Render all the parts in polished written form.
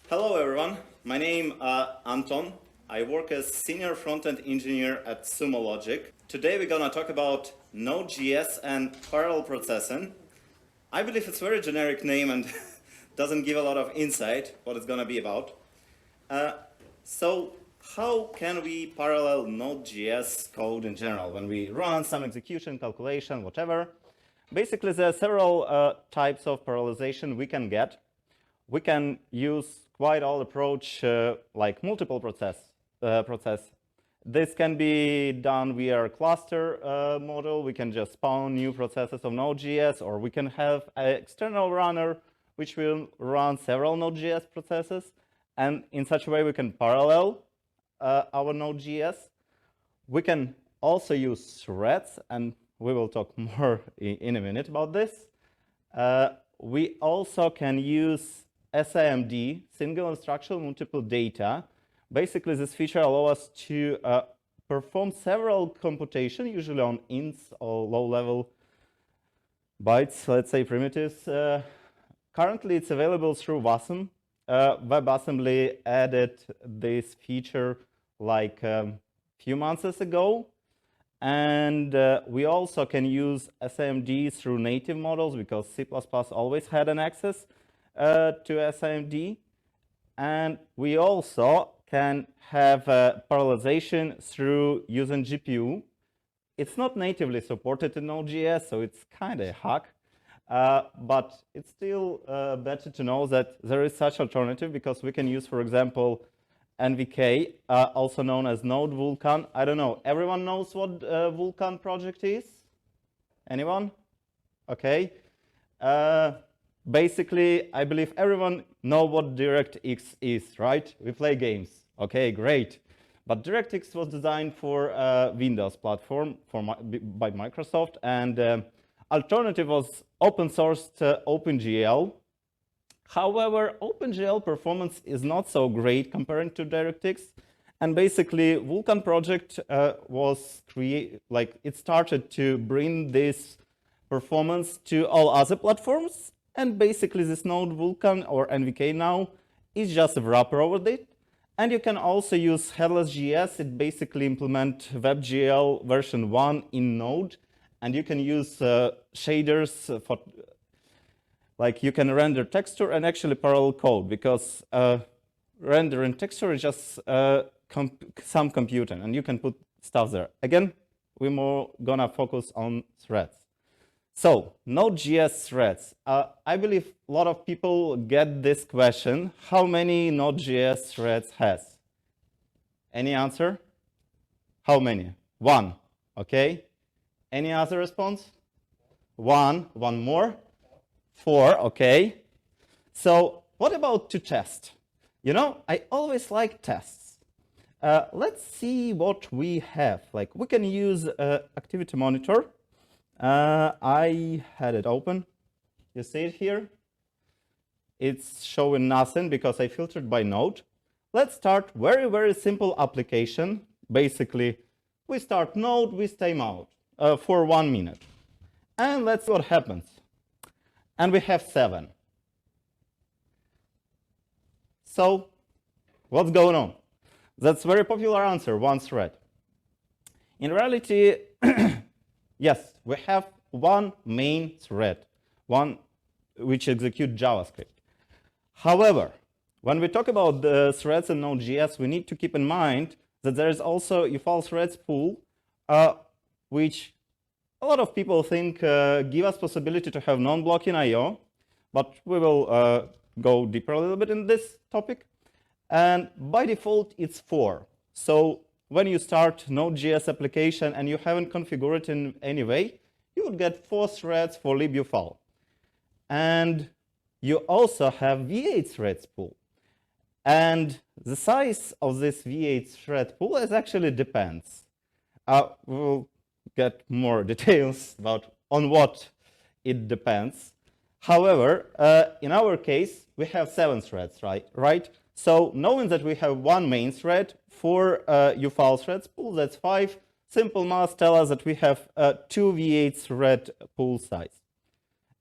Hello everyone, my name is Anton. I work as senior front-end engineer at Sumo Logic. Today we're gonna talk about Node.js and parallel processing. I believe it's a very generic name and doesn't give a lot of insight what it's gonna be about. So how can we parallel Node.js code in general when we run some execution, calculation, whatever? Basically, there are several types of parallelization we can get. We can use quite old approach like multiple process. This can be done via a cluster model. We can just spawn new processes of Node.js, or we can have an external runner which will run several Node.js processes. And in such a way, we can parallel our Node.js. We can also use threads, and we will talk more in a minute about this. We also can use SIMD, single instruction, multiple data. Basically, this feature allows us to perform several computation, usually on ints or low-level bytes, let's say primitives. Currently, it's available through WASM. WebAssembly added this feature like a few months ago. And we also can use SIMD through native models because C++ always had an access to SIMD. And we also can have parallelization through using GPU. It's not natively supported in Node.js, so it's kind of a hack. But it's still better to know that there is such alternative because we can use, for example, NVK, also known as Node Vulkan. I don't know, everyone knows what Vulkan project is? Anyone? Okay. Basically, I believe everyone knows what DirectX is, right? We play games. Okay, great. But DirectX was designed for Windows platform by Microsoft, and alternative was open sourced OpenGL. However, OpenGL performance is not so great compared to DirectX. And basically, Vulkan project was it started to bring this performance to all other platforms. And basically, this Node Vulkan or NVK now is just a wrapper over it. And you can also use Headless.js. It basically implements WebGL version 1 in Node. And you can use shaders for, like you can render texture and actually parallel code because rendering texture is just some computing and you can put stuff there. Again, we're more gonna focus on threads. So Node.js threads. I believe a lot of people get this question. How many Node.js threads has? Any answer? How many? 1, okay. Any other response? 1, one more? 4, okay. So what about to test? You know, I always like tests. Let's see what we have. Like we can use activity monitor. I had it open. You see it here? It's showing nothing because I filtered by node. Let's start very, very simple application. Basically, we start node, we time out for 1 minute. And let's see what happens. And we have 7. So what's going on? That's a very popular answer, 1 thread. In reality, yes, we have 1 main thread, one which executes JavaScript. However, when we talk about the threads in Node.js, we need to keep in mind that there is also UFAL threads pool, which a lot of people think give us possibility to have non-blocking I/O, but we will go deeper a little bit in this topic. And by default, it's 4. So when you start Node.js application and you haven't configured it in any way, you would get 4 threads for libUFAL. And you also have V8 threads pool. And the size of this V8 thread pool is actually depends. We'll get more details about on what it depends. However, in our case, we have 7 threads, right? So knowing that we have 1 main thread, 4 UFAL threads pool, that's 5. Simple math tells us that we have 2 V8 thread pool size.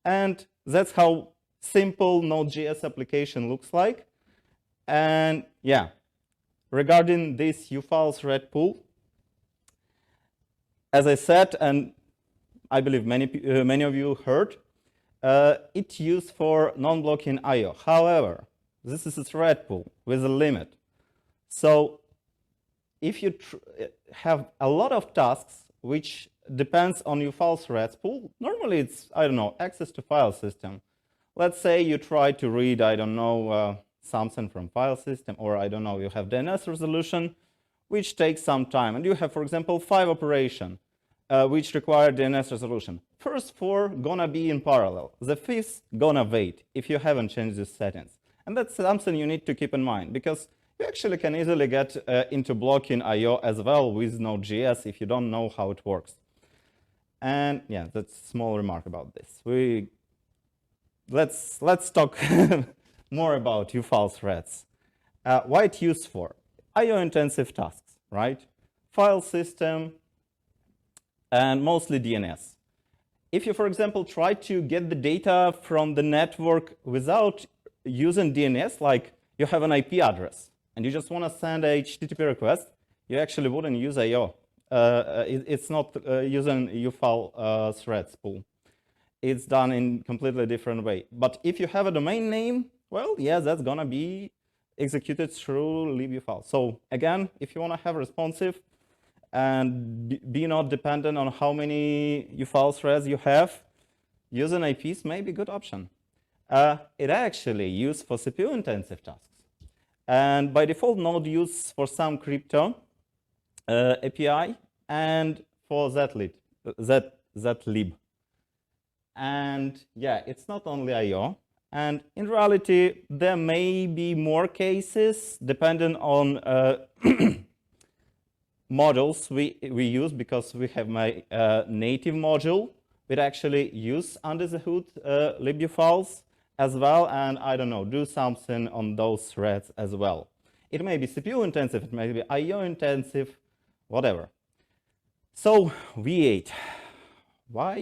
And that's how simple Node.js application looks like. And yeah, regarding this UFile thread pool, as I said, and I believe many of you heard, it's used for non-blocking I/O. However, this is a thread pool with a limit. So if you have a lot of tasks which depends on your file threads pool, normally it's, I don't know, access to file system. Let's say you try to read, I don't know, something from file system, or I don't know, you have DNS resolution, which takes some time. And you have, for example, 5 operations which require DNS resolution. First 4 gonna be in parallel. The 5th gonna wait if you haven't changed these settings. And that's something you need to keep in mind, because you actually can easily get into blocking I/O as well with Node.js if you don't know how it works. And yeah, that's a small remark about this. Let's talk more about UFile threads. What it's used for? I/O intensive tasks, right? File system, and mostly DNS. If you, for example, try to get the data from the network without using DNS, like you have an IP address and you just want to send a HTTP request, you actually wouldn't use I/O. It's not using UFile threads pool. It's done in completely different way. But if you have a domain name, well, yeah, that's gonna be executed through libufile. So again, if you want to have responsive and be not dependent on how many UFile threads you have, using IPs may be a good option. It actually used for CPU intensive tasks. And by default, Node used for some crypto API and for zlib. And yeah, it's not only I/O. And in reality, there may be more cases depending on modules we use, because we have my native module which actually use under the hood libufiles as well, and I don't know, do something on those threads as well. It may be CPU intensive, it may be I/O intensive, whatever. So V8, why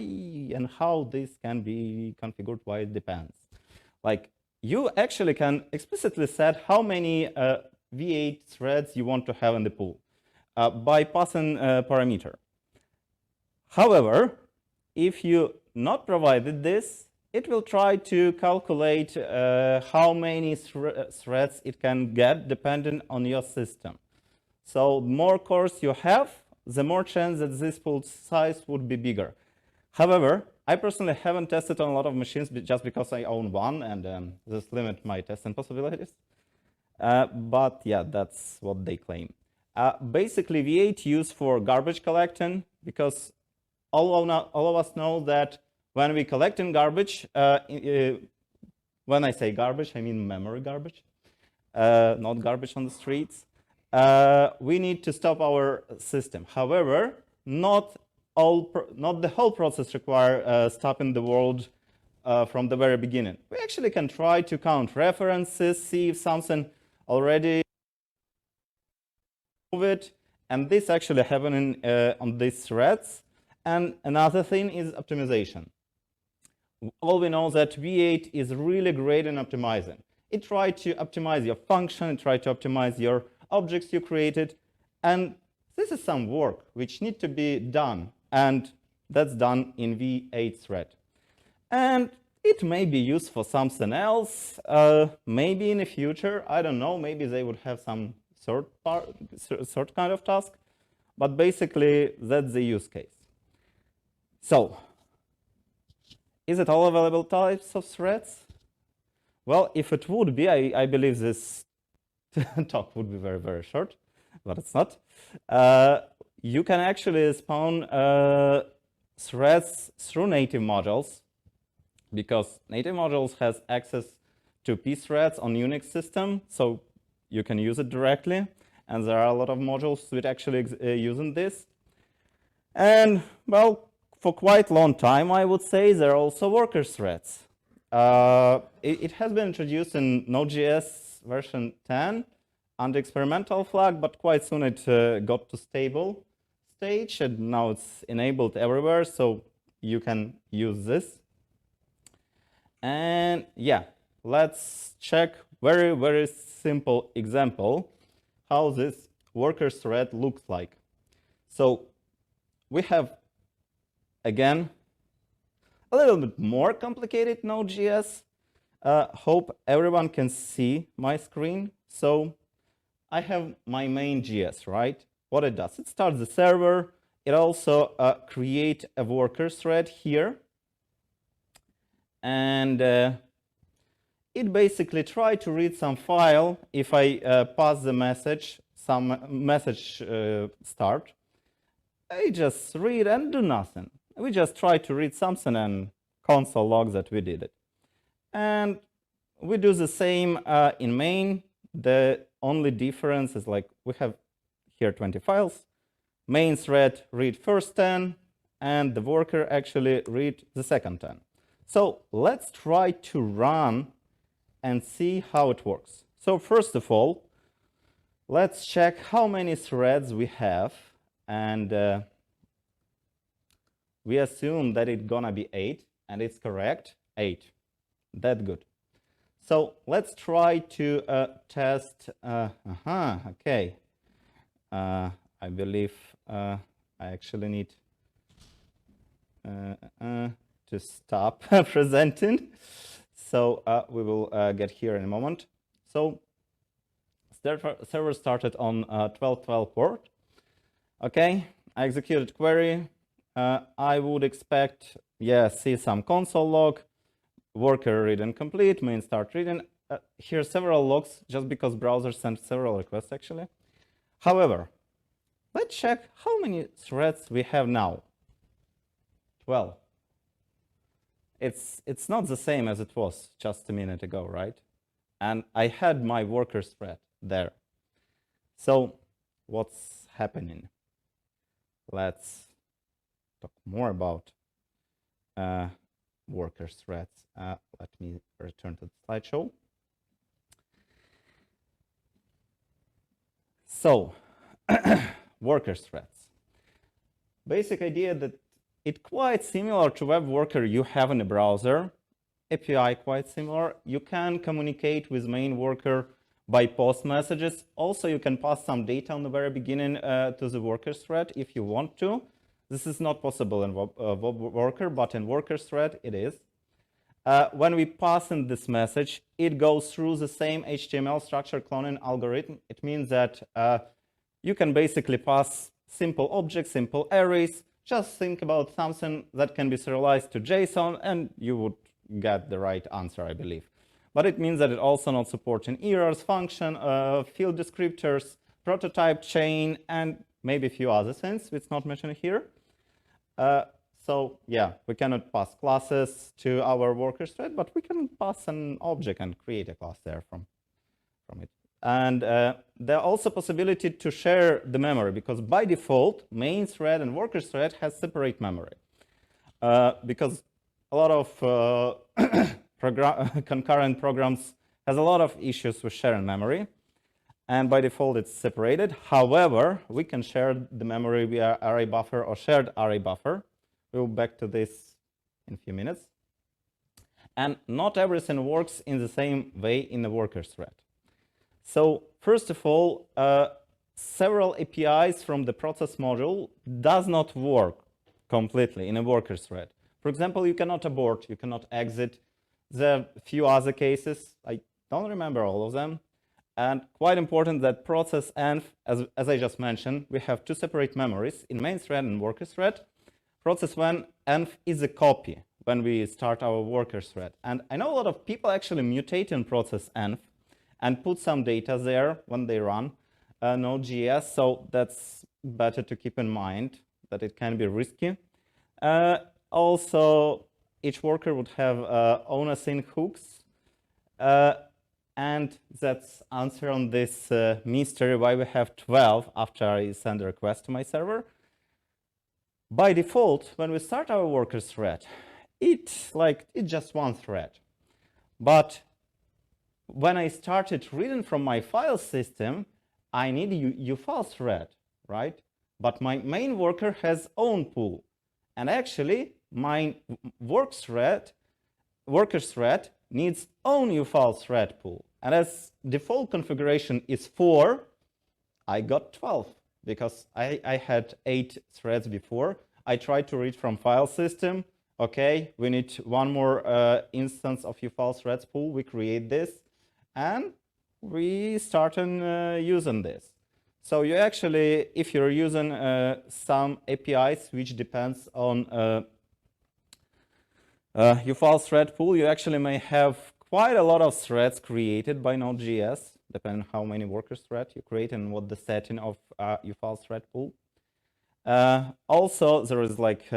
and how this can be configured, why it depends. Like, you actually can explicitly set how many V8 threads you want to have in the pool by passing a parameter. However, if you not provided this, it will try to calculate how many threads it can get depending on your system. So the more cores you have, the more chance that this pool size would be bigger. However, I personally haven't tested on a lot of machines just because I own one, and this limits my testing possibilities. But yeah, that's what they claim. Basically, V8 used for garbage collecting, because all of us know that when we collect in garbage, when I say garbage, I mean memory garbage, not garbage on the streets, we need to stop our system. However, not the whole process require stopping the world from the very beginning. We actually can try to count references, see if something already move it, and this actually happening on these threads. And another thing is optimization. All we know that V8 is really great in optimizing. It tries to optimize your function, it tries to optimize your objects you created, and this is some work which need to be done, and that's done in V8 thread. And it may be used for something else, maybe in the future, I don't know, maybe they would have some third kind of task, but basically that's the use case. So, is it all available types of threads? Well, if it would be, I believe this talk would be very, very short, but it's not. You can actually spawn threads through native modules, because native modules has access to pthreads on Unix system, so you can use it directly. And there are a lot of modules which actually using this. And well, for quite a long time, I would say there are also worker threads. It has been introduced in Node.js version 10 under experimental flag, but quite soon it got to stable. stage, and now it's enabled everywhere, so you can use this. And yeah, let's check very simple example how this worker thread looks like. So we have, again, a little bit more complicated Node.js. Hope everyone can see my screen. So I have my main.js, right? What it does, it starts the server. It also creates a worker thread here. And it basically tries to read some file. If I pass the message, some message start, I just read and do nothing. We just try to read something and console logs that we did it. And we do the same in main. The only difference is like we have here 20 files. Main thread read first 10, and the worker actually read the second 10. So let's try to run and see how it works. So first of all, let's check how many threads we have. And we assume that it's gonna be 8, and it's correct, 8. That's good. So let's try to test. Okay. I believe I actually need to stop presenting. So we will get here in a moment. So server started on 12.12 port. Okay, I executed query. I would expect, yeah, see some console log, worker read and complete, main start reading. Here several logs just because browser sent several requests actually. However, let's check how many threads we have now. 12. It's not the same as it was just a minute ago, right? And I had my worker thread there. So what's happening? Let's talk more about worker threads. Let me return to the slideshow. So worker threads. Basic idea that it's quite similar to web worker you have in a browser. API quite similar. You can communicate with main worker by post messages. Also, you can pass some data on the very beginning to the worker thread if you want to. This is not possible in web worker, but in worker thread it is. When we pass in this message, it goes through the same HTML structure cloning algorithm. It means that you can basically pass simple objects, simple arrays. Just think about something that can be serialized to JSON, and you would get the right answer, I believe. But it means that it also not supporting errors, function, field descriptors, prototype chain, and maybe a few other things it's not mentioned here. So yeah, we cannot pass classes to our worker thread, but we can pass an object and create a class there from it. And there are also possibility to share the memory, because by default, main thread and worker thread has separate memory. Because a lot of concurrent programs has a lot of issues with sharing memory. And by default, it's separated. However, we can share the memory via array buffer or shared array buffer. We'll back to this in a few minutes. And not everything works in the same way in the worker thread. So first of all, several APIs from the process module does not work completely in a worker thread. For example, you cannot abort, you cannot exit. There are a few other cases. I don't remember all of them. And quite important that process env, as I just mentioned, we have two separate memories in main thread and worker thread. Process env is a copy when we start our worker thread. And I know a lot of people actually mutate in process env and put some data there when they run Node.js. So that's better to keep in mind that it can be risky. Also, each worker would have own async hooks. And that's answer on this mystery why we have 12 after I send a request to my server. By default, when we start our worker thread, it's just one thread. But when I started reading from my file system, I need a UFile thread, right? but my main worker has own pool. And actually, my worker's thread needs own UFile thread pool. And as default configuration is 4, I got 12 because I had 8 threads before. I tried to read from file system. Okay, we need one more instance of UFile threads pool. We create this and we start using this. So you actually, if you're using some APIs which depends on UFile thread pool, you actually may have quite a lot of threads created by Node.js, depending on how many workers thread you create and what the setting of UFile thread pool. Also, there is like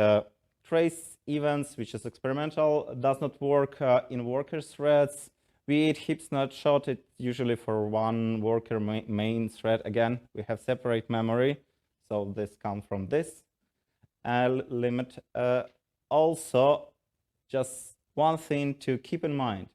trace events, which is experimental, does not work in worker threads. Be it heap snapshot, it's usually for one worker main thread. Again, we have separate memory, so this comes from this limit. Also, just one thing to keep in mind.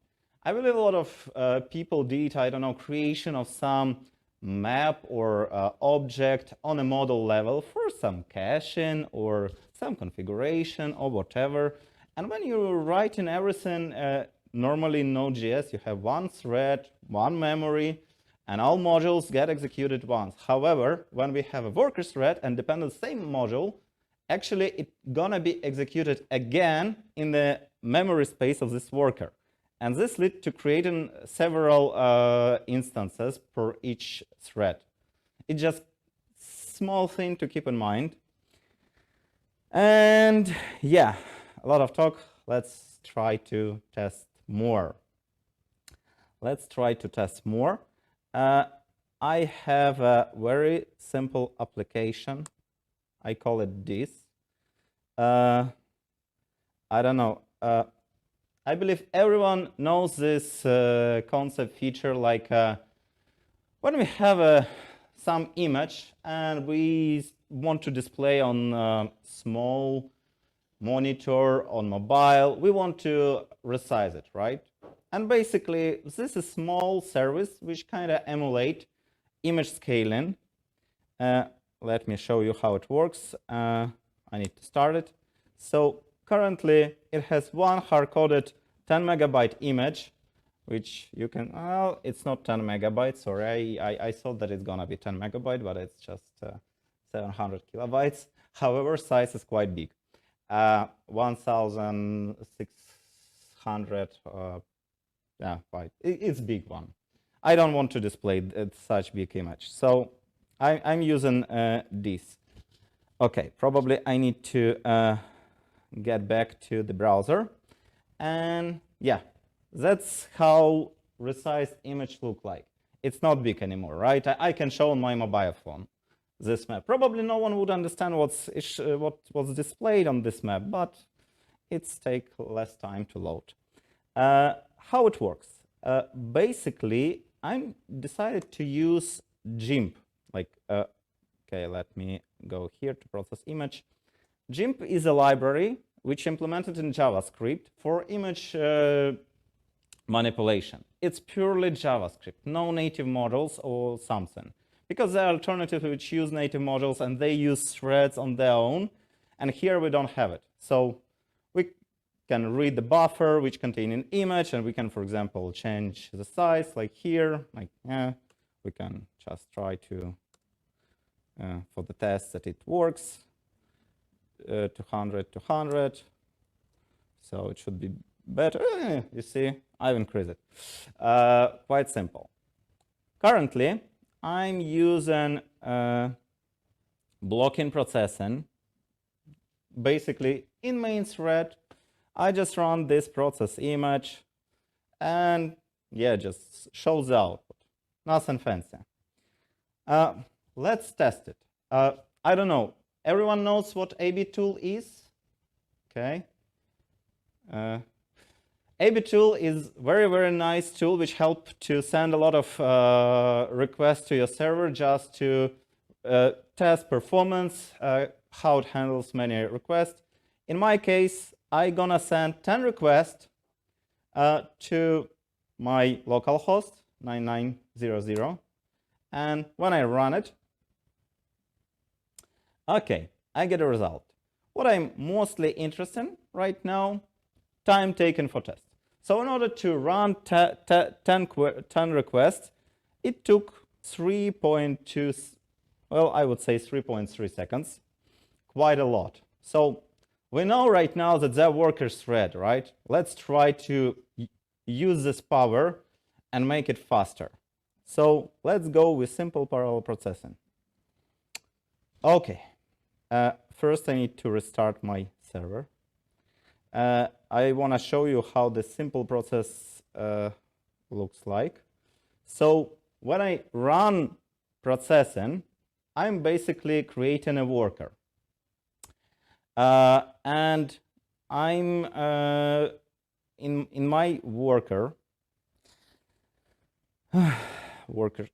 I believe a lot of people did, I don't know, creation of some map or object on a model level for some caching or some configuration or whatever. And when you're writing everything, normally in Node.js, you have one thread, one memory, and all modules get executed once. However, when we have a worker thread and depend on the same module, actually it's gonna be executed again in the memory space of this worker. And this leads to creating several instances per each thread. It's just a small thing to keep in mind. And yeah, a lot of talk. Let's try to test more. Let's try to test more. I have a very simple application. I call it this. I don't know. I believe everyone knows this concept feature, like when we have some image and we want to display on a small monitor on mobile, we want to resize it, right? And basically, this is a small service which kind of emulate image scaling. Let me show you how it works. I need to start it. So currently, it has one hard-coded 10 megabyte image, which you can, well, it's not 10 megabytes, sorry. I thought that it's gonna be 10 megabyte, but it's just 700 kilobytes. However, size is quite big. 1,600, yeah, byte. It's big one. I don't want to display such big image. So I'm using this. Okay, probably I need to get back to the browser. And yeah, that's how resized image look like. It's not big anymore, right? I can show on my mobile phone this map. Probably no one would understand what was displayed on this map, but it's take less time to load. How it works? Basically, I decided to use GIMP. Like, okay, let me go here to process image. GIMP is a library which implemented in JavaScript for image manipulation. It's purely JavaScript, no native models or something. Because there are alternatives which use native models and they use threads on their own, and here we don't have it. So we can read the buffer which contain an image, and we can, for example, change the size, like here, like we can just try to, for the test that it works, 200, 200. So it should be better. You see, I've increased it. Quite simple. Currently, I'm using blocking processing. Basically, in main thread, I just run this process image, and yeah, just shows the output. Nothing fancy. Let's test it. I don't know. Everyone knows what AB tool is? Okay. AB tool is very, very nice tool which help to send a lot of requests to your server just to test performance, how it handles many requests. In my case, I'm gonna send 10 requests to my local host 9900, and when I run it, Okay, I get a result. What I'm mostly interested in right now, time taken for test. So in order to run 10 requests, it took 3.2, well, I would say 3.3 seconds, quite a lot. So we know right now that they're workers thread, right? Let's try to use this power and make it faster. So let's go with simple parallel processing. Okay, first I need to restart my server. I want to show you how the simple process looks like. So when I run processing, I'm basically creating a worker. And I'm in my worker, worker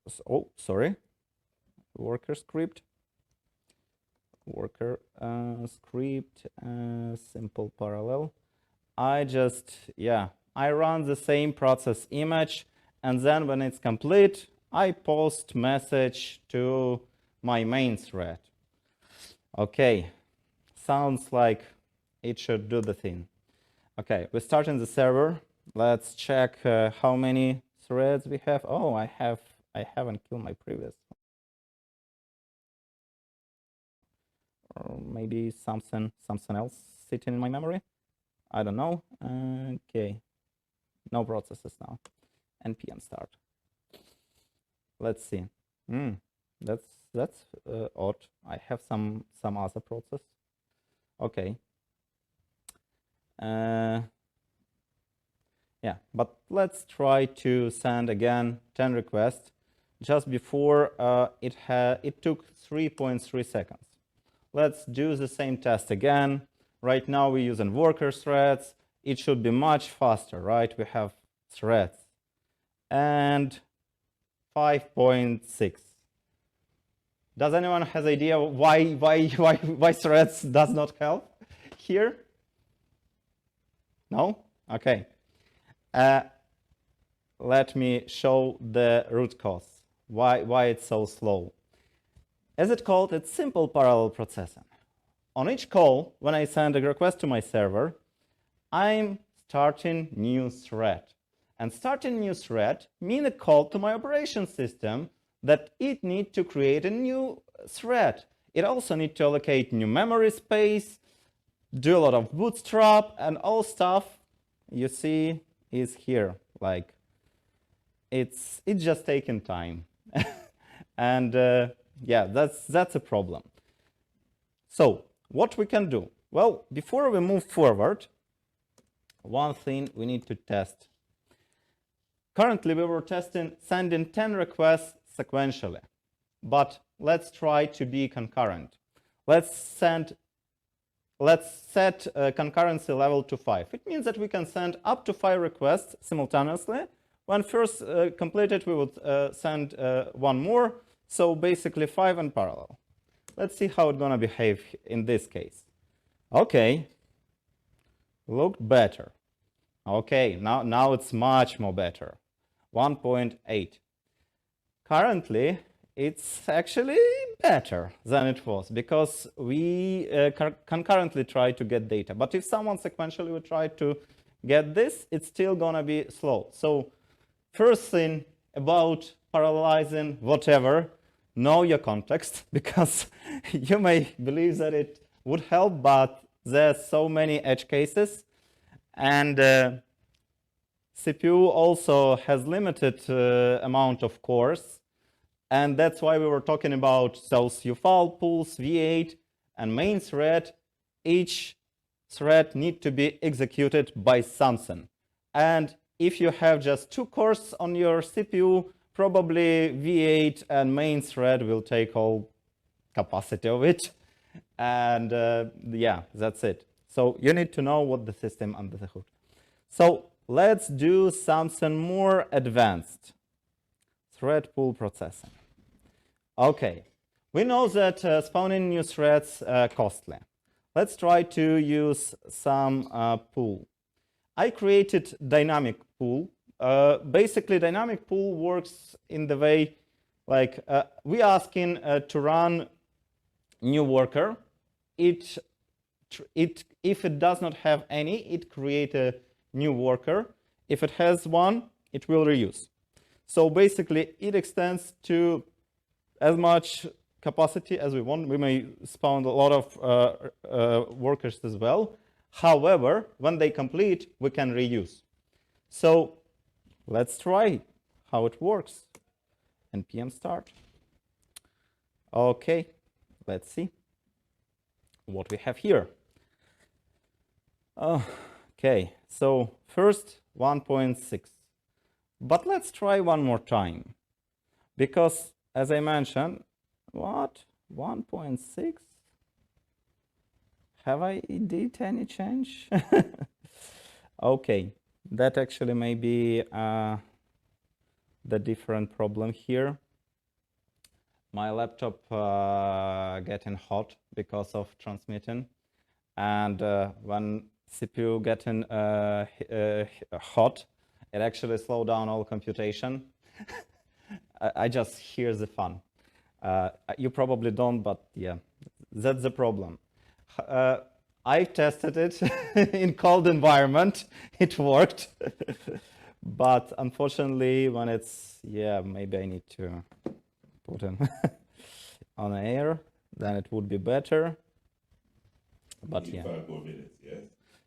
script, simple parallel. I run the same process image, and then when it's complete, I post message to my main thread. Okay, sounds like it should do the thing. Okay, we're starting the server. Let's check how many threads we have. Oh, I haven't killed my previous. Or maybe something else sitting in my memory. I don't know. Okay, no processes now. npm start. Let's see. That's odd. I have some other process. Okay. Yeah, but let's try to send again 10 requests. Just before it took 3.3 seconds. Let's do the same test again. Right now we're using worker threads. It should be much faster, right? We have threads. And 5.6. Does anyone has idea why threads does not help here? No? Okay. Let me show the root cause. Why it's so slow. As it's called, it's simple parallel processing. On each call, when I send a request to my server, I'm starting new thread. And starting new thread means a call to my operation system that it needs to create a new thread. It also needs to allocate new memory space, do a lot of bootstrap, and all stuff you see is here. Like it's just taking time. And yeah, that's a problem. So what we can do? Well, before we move forward, one thing we need to test. Currently, we were sending 10 requests sequentially, but let's try to be concurrent. Let's set concurrency level to 5. It means that we can send up to 5 requests simultaneously. When first completed, we would send one more. So basically 5 in parallel. Let's see how it's going to behave in this case. Okay, looked better. Okay, now it's much more better. 1.8. Currently, it's actually better than it was because we concurrently try to get data. But if someone sequentially would try to get this, it's still going to be slow. So first thing about parallelizing whatever, know your context, because you may believe that it would help, but there's so many edge cases. And CPU also has limited amount of cores. And that's why we were talking about those UFAL pools, V8, and main thread. Each thread needs to be executed by something. And if you have just 2 cores on your CPU, probably V8 and main thread will take all capacity of it. And yeah, that's it. So you need to know what the system under the hood. So let's do something more advanced. Thread pool processing. Okay, we know that spawning new threads costly. Let's try to use some pool. I created dynamic pool. Basically, dynamic pool works in the way like we asking to run new worker, if it does not have any, it creates a new worker. If it has one, it will reuse. So basically, it extends to as much capacity as we want. We may spawn a lot of workers as well. However, when they complete, we can reuse. So let's try how it works. npm start. Okay, let's see what we have here. Okay, so first 1.6. But let's try one more time. Because, as I mentioned, what? 1.6? Have I did any change? Okay, that actually may be the different problem here. My laptop getting hot because of transmitting, and when CPU getting hot, it actually slow down all computation. I just hear the fun. You probably don't, but yeah, that's the problem. I tested it in cold environment. It worked. But unfortunately, when it's, yeah, maybe I need to put it on air, then it would be better. But yeah. 5 more minutes, Yeah,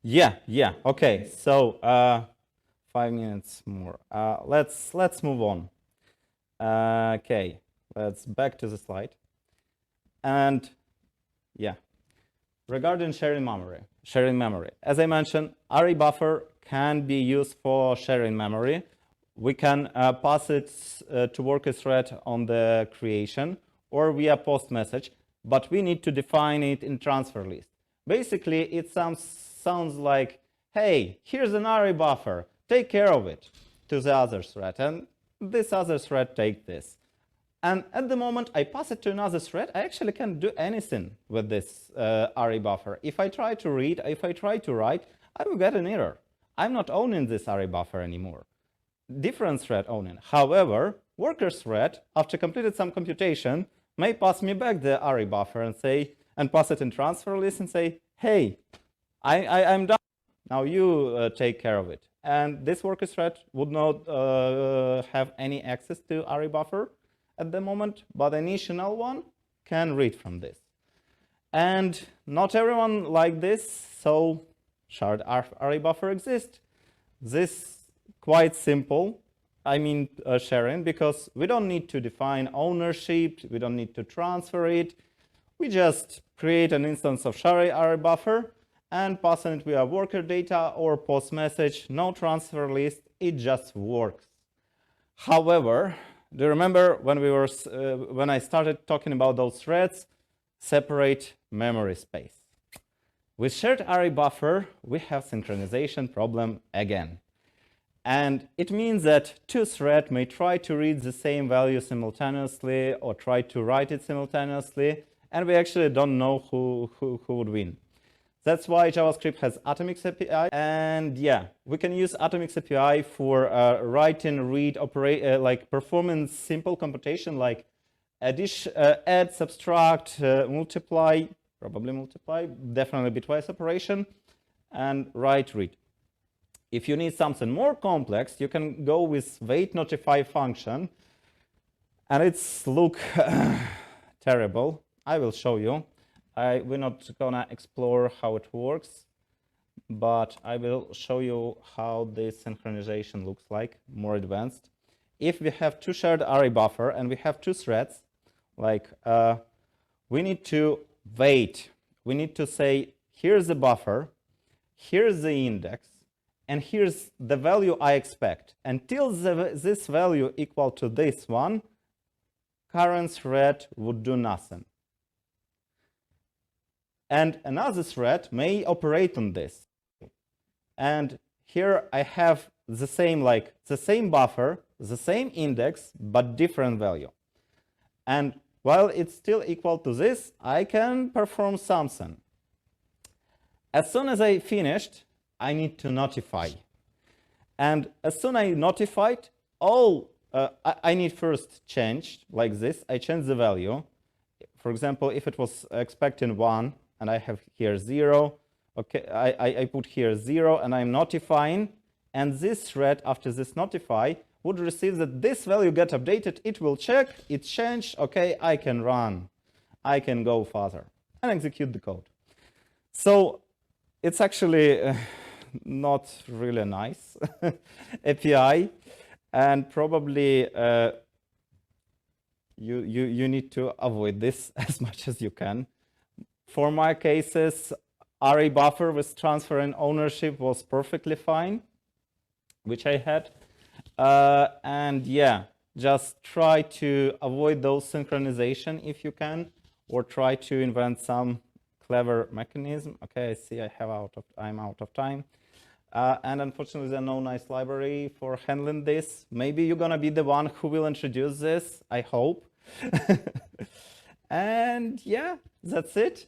yes? yeah. Okay, so 5 minutes more. Let's move on. Okay, let's back to the slide. And yeah, regarding sharing memory, as I mentioned, array buffer can be used for sharing memory. We can pass it to worker thread on the creation or via post message, but we need to define it in transfer list. Basically, it sounds like, hey, here's an array buffer, take care of it, to the other thread, and this other thread take this. And at the moment I pass it to another thread, I actually can't do anything with this array buffer. If I try to read, if I try to write, I will get an error. I'm not owning this array buffer anymore. Different thread owning. However, worker thread, after completed some computation, may pass me back the array buffer and say, and pass it in transfer list and say, hey, I'm done. Now you take care of it. And this worker thread would not have any access to array buffer at the moment, but an initial one can read from this. And not everyone like this, so shared array buffer exists. This quite simple, I mean sharing, because we don't need to define ownership, we don't need to transfer it. We just create an instance of shared array buffer and pass it via worker data or post message, no transfer list, it just works. However, do you remember when I started talking about those threads? Separate memory space. With shared array buffer, we have synchronization problem again. And it means that two threads may try to read the same value simultaneously or try to write it simultaneously, and we actually don't know who would win. That's why JavaScript has Atomics API, and yeah, we can use Atomics API for writing, read, like performing simple computation like add, subtract, multiply, probably multiply, definitely bitwise operation, and write, read. If you need something more complex, you can go with wait notify function, and it's look terrible. I will show you. We're not gonna explore how it works, but I will show you how this synchronization looks like, more advanced. If we have two shared array buffer and we have two threads, like we need to wait. We need to say, here's the buffer, here's the index, and here's the value I expect. Until this value equal to this one, current thread would do nothing. And another thread may operate on this. And here I have the same buffer, the same index, but different value. And while it's still equal to this, I can perform something. As soon as I finished, I need to notify. And as soon as I notified, I need first change like this. I change the value For example, if it was expecting 1 and I have here 0, okay, I put here 0 and I'm notifying, and this thread after this notify would receive that this value get updated, it will check, it's changed, okay, I can run, I can go further and execute the code. So it's actually not really nice API, and probably you need to avoid this as much as you can. For my cases, array buffer with transfer and ownership was perfectly fine, which I had. And yeah, just try to avoid those synchronization if you can, or try to invent some clever mechanism. Okay, I see I'm out of time. And unfortunately, there's no nice library for handling this. Maybe you're gonna be the one who will introduce this, I hope. And yeah, that's it.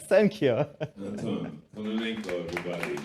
Thank you. Anton, Kononenko, everybody.